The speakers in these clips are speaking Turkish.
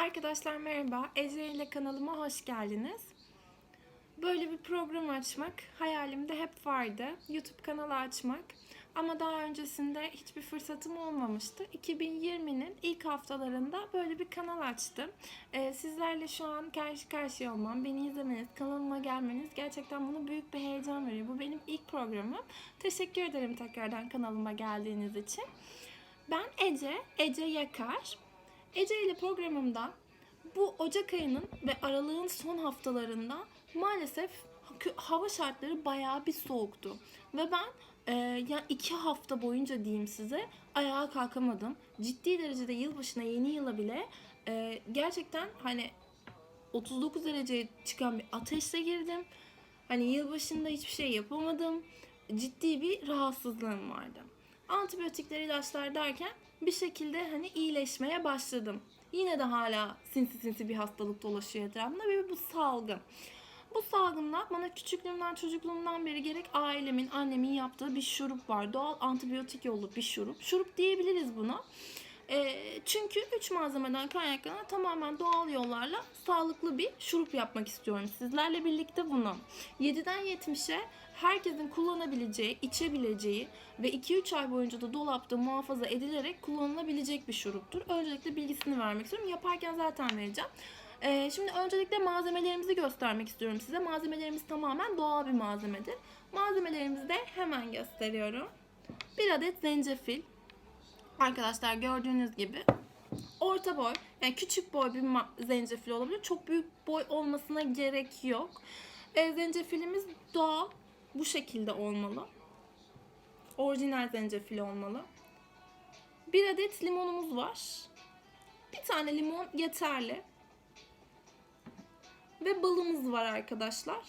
Arkadaşlar merhaba, Ece ile kanalıma hoş geldiniz. Böyle bir program açmak hayalimde hep vardı. YouTube kanalı açmak. Ama daha öncesinde hiçbir fırsatım olmamıştı. 2020'nin ilk haftalarında böyle bir kanal açtım. Sizlerle şu an karşı karşıya olmam, beni izlemeniz, kanalıma gelmeniz gerçekten bana büyük bir heyecan veriyor. Bu benim ilk programım. Teşekkür ederim tekrardan kanalıma geldiğiniz için. Ben Ece Yakar. Ece ile programımda bu Ocak ayının ve aralığın son haftalarında maalesef hava şartları bayağı bir soğuktu. Ve ben ya 2 hafta boyunca diyeyim size ayağa kalkamadım. Ciddi derecede yılbaşına, yeni yıla bile gerçekten hani 39 dereceye çıkan bir ateşle girdim. Hani yılbaşında hiçbir şey yapamadım. Ciddi bir rahatsızlığım vardı. Antibiyotikler, ilaçlar derken bir şekilde hani iyileşmeye başladım. Yine de hala sinsi bir hastalık dolaşıyor etrafımda ve bu salgın. Bu salgında bana çocukluğumdan beri gerek ailemin, annemin yaptığı bir şurup var. Doğal antibiyotik yolu bir şurup. Şurup diyebiliriz buna. Çünkü 3 malzemeden kaynaklanan tamamen doğal yollarla sağlıklı bir şurup yapmak istiyorum sizlerle birlikte bunu. 7'den 70'e herkesin kullanabileceği, içebileceği ve 2-3 ay boyunca da dolapta muhafaza edilerek kullanılabilecek bir şuruptur. Öncelikle bilgisini vermek istiyorum. Yaparken zaten vereceğim. Şimdi öncelikle malzemelerimizi göstermek istiyorum size. Malzemelerimiz tamamen doğal bir malzemedir. Malzemelerimizi de hemen gösteriyorum. 1 adet zencefil. Arkadaşlar gördüğünüz gibi orta boy, yani küçük boy bir zencefil olabilir. Çok büyük boy olmasına gerek yok. Zencefilimiz doğal, bu şekilde olmalı. Orijinal zencefil olmalı. 1 adet limonumuz var. Bir tane limon yeterli. Ve balımız var arkadaşlar.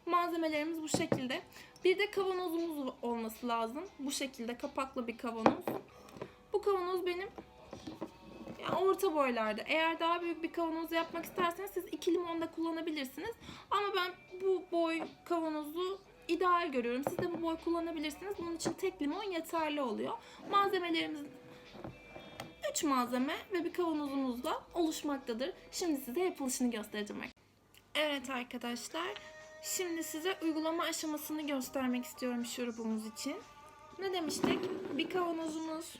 Malzemelerimiz bu şekilde. Bir de kavanozumuz olması lazım. Bu şekilde kapaklı bir kavanoz. Bu kavanoz benim yani orta boylarda. Eğer daha büyük bir kavanoz yapmak isterseniz siz 2 limon da kullanabilirsiniz. Ama ben bu boy kavanozu ideal görüyorum. Siz de bu boy kullanabilirsiniz. Bunun için tek limon yeterli oluyor. Malzemelerimiz 3 malzeme ve bir kavanozumuzla oluşmaktadır. Şimdi size yapılışını göstereceğim. Evet arkadaşlar. Şimdi size uygulama aşamasını göstermek istiyorum şurubumuz için. Ne demiştik? Bir kavanozumuz,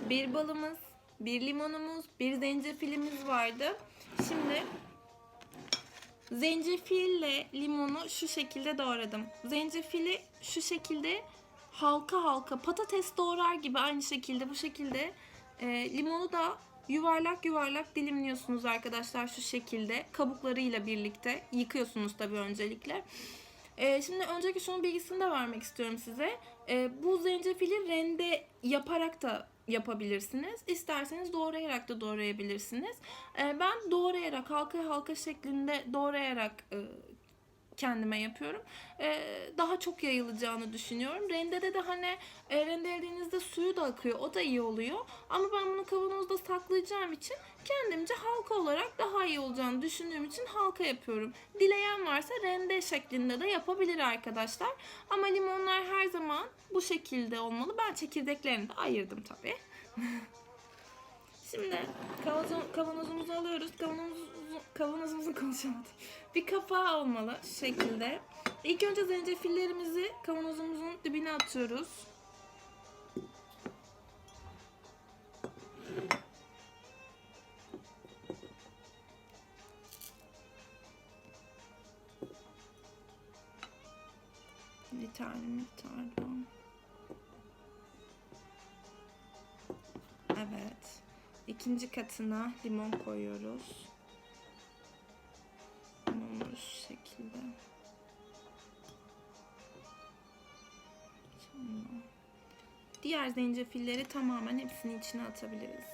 bir balımız, bir limonumuz, bir zencefilimiz vardı. Şimdi zencefille limonu şu şekilde doğradım. Zencefili şu şekilde halka halka patates doğrar gibi aynı şekilde bu şekilde limonu da yuvarlak yuvarlak dilimliyorsunuz arkadaşlar şu şekilde. Kabuklarıyla birlikte yıkıyorsunuz tabii öncelikle. Şimdi öncelikle şunun bilgisini de vermek istiyorum size. Bu zencefili rende yaparak da yapabilirsiniz. İsterseniz doğrayarak da doğrayabilirsiniz. Ben doğrayarak halka halka şeklinde doğrayarak kendime yapıyorum. Daha çok yayılacağını düşünüyorum. Rendede de hani rendelediğinizde suyu da akıyor. O da iyi oluyor. Ama ben bunu kavanozda saklayacağım için kendimce halka olarak daha iyi olacağını düşündüğüm için halka yapıyorum. Dileyen varsa rende şeklinde de yapabilir arkadaşlar. Ama limonlar her zaman bu şekilde olmalı. Ben çekirdeklerini de ayırdım tabii. Şimdi kavanozumuzu alıyoruz. Kavanozumuzu konuşamadım. Bir kapağı olmalı şu şekilde. İlk önce zencefillerimizi kavanozumuzun dibine atıyoruz. Bir tane miktarda. Evet. İkinci katına limon koyuyoruz. Limonları şu şekilde. Diğer zencefilleri tamamen hepsini içine atabiliriz.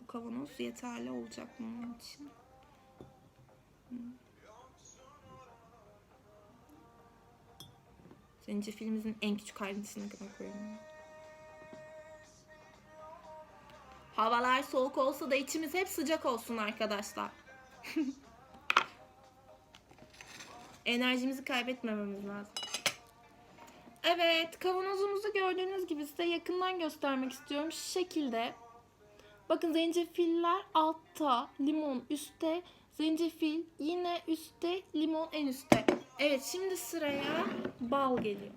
Bu kavanoz yeterli olacak bunun için. Zencefilimizin en küçük ayrıntısını koyuyorum. Havalar soğuk olsa da içimiz hep sıcak olsun arkadaşlar. Enerjimizi kaybetmememiz lazım. Evet, kavanozumuzu gördüğünüz gibi size yakından göstermek istiyorum. Şu şekilde. Bakın zencefiller altta, limon üstte, zencefil yine üstte, limon en üstte. Evet, şimdi sıraya bal geliyor.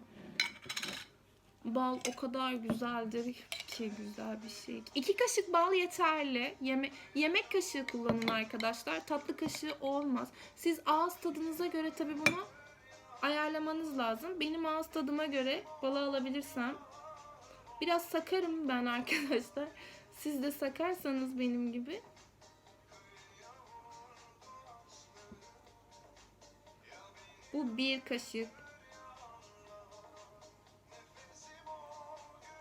Bal o kadar güzeldir ki, güzel bir şey. 2 kaşık bal yeterli. Yemek kaşığı kullanın arkadaşlar. Tatlı kaşığı olmaz. Siz ağız tadınıza göre tabii bunu ayarlamanız lazım. Benim ağız tadıma göre balı alabilirsem. Biraz sakarım ben arkadaşlar. Siz de sakarsanız benim gibi. Bu 1 kaşık.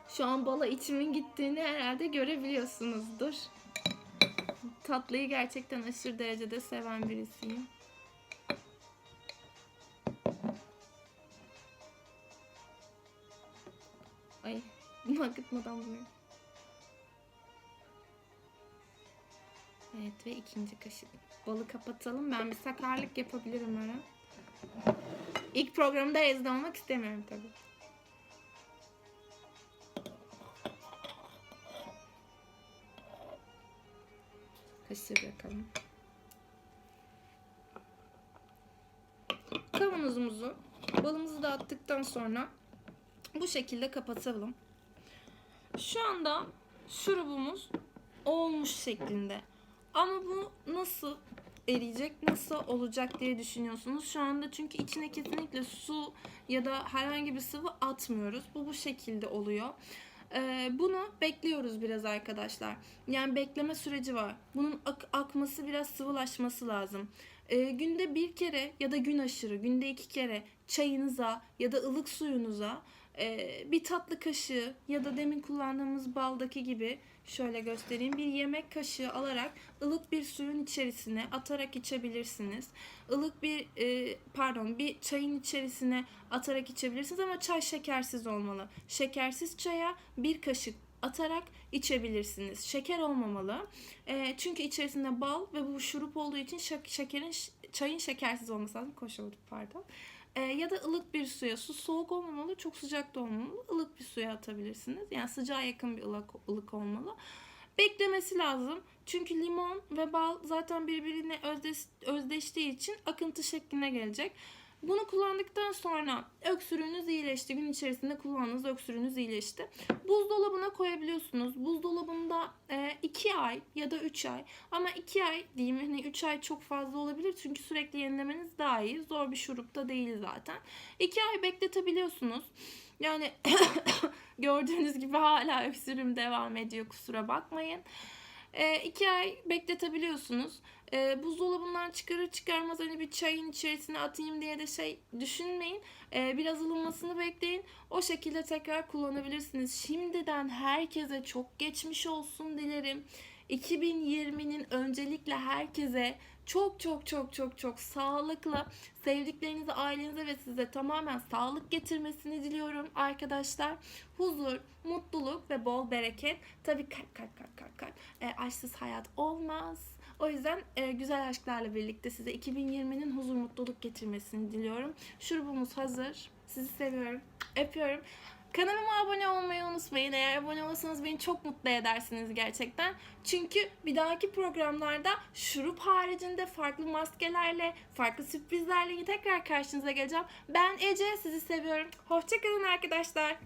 Şu an bala içimin gittiğini herhalde görebiliyorsunuzdur. Tatlıyı gerçekten aşırı derecede seven birisiyim. Ay, bunu akıtmadan bunu. Evet ve 2. kaşık. Balı kapatalım. Ben bir sakarlık yapabilirim öyle. İlk programda rezil olmak istemiyorum tabii. Kaşığı bırakalım. Kavanozumuzu, balımızı da attıktan sonra bu şekilde kapatalım. Şu anda şurubumuz olmuş şeklinde. Ama bu nasıl eriyecek, nasıl olacak diye düşünüyorsunuz. Şu anda çünkü içine kesinlikle su ya da herhangi bir sıvı atmıyoruz. Bu şekilde oluyor. Bunu bekliyoruz biraz arkadaşlar. Yani bekleme süreci var. Bunun akması, biraz sıvılaşması lazım. Günde 1 kere ya da gün aşırı, günde 2 kere çayınıza ya da ılık suyunuza bir tatlı kaşığı ya da demin kullandığımız baldaki gibi şöyle göstereyim, bir yemek kaşığı alarak ılık bir suyun içerisine atarak içebilirsiniz. Ilık bir çayın içerisine atarak içebilirsiniz ama çay şekersiz olmalı. Şekersiz çaya 1 kaşık atarak içebilirsiniz. Şeker olmamalı. Çünkü içerisinde bal ve bu şurup olduğu için çayın şekersiz olması lazım. Koşamadım, pardon. Ya da ılık bir suya, su soğuk olmamalı, çok sıcak da olmamalı. Ilık bir suya atabilirsiniz. Yani sıcağa yakın bir ılık olmalı. Beklemesi lazım. Çünkü limon ve bal zaten birbirine özdeştiği için akıntı şekline gelecek. Bunu kullandıktan sonra öksürüğünüz iyileşti. Gün içerisinde kullandığınız öksürüğünüz iyileşti. Buzdolabına koyabiliyorsunuz. Buzdolabında 2 ay ya da 3 ay. Ama 2 ay diyeyim, hani 3 ay çok fazla olabilir. Çünkü sürekli yenilemeniz daha iyi. Zor bir şurup da değil zaten. 2 ay bekletebiliyorsunuz. Yani gördüğünüz gibi hala öksürüğüm devam ediyor. Kusura bakmayın. 2 ay bekletebiliyorsunuz. Buzdolabından çıkarır çıkarmaz hani bir çayın içerisine atayım diye de düşünmeyin. Biraz ılınmasını bekleyin. O şekilde tekrar kullanabilirsiniz. Şimdiden herkese çok geçmiş olsun dilerim. 2020'nin öncelikle herkese çok çok çok çok çok sağlıklı, sevdiklerinize, ailenize ve size tamamen sağlık getirmesini diliyorum arkadaşlar. Huzur, mutluluk ve bol bereket. Tabii kalp. Aşksız hayat olmaz. O yüzden güzel aşklarla birlikte size 2020'nin huzur, mutluluk getirmesini diliyorum. Şurubumuz hazır. Sizi seviyorum. Öpüyorum. Kanalıma abone olmayı unutmayın. Eğer abone olursanız beni çok mutlu edersiniz gerçekten. Çünkü bir dahaki programlarda şurup haricinde farklı maskelerle, farklı sürprizlerle tekrar karşınıza geleceğim. Ben Ece, sizi seviyorum. Hoşça kalın arkadaşlar.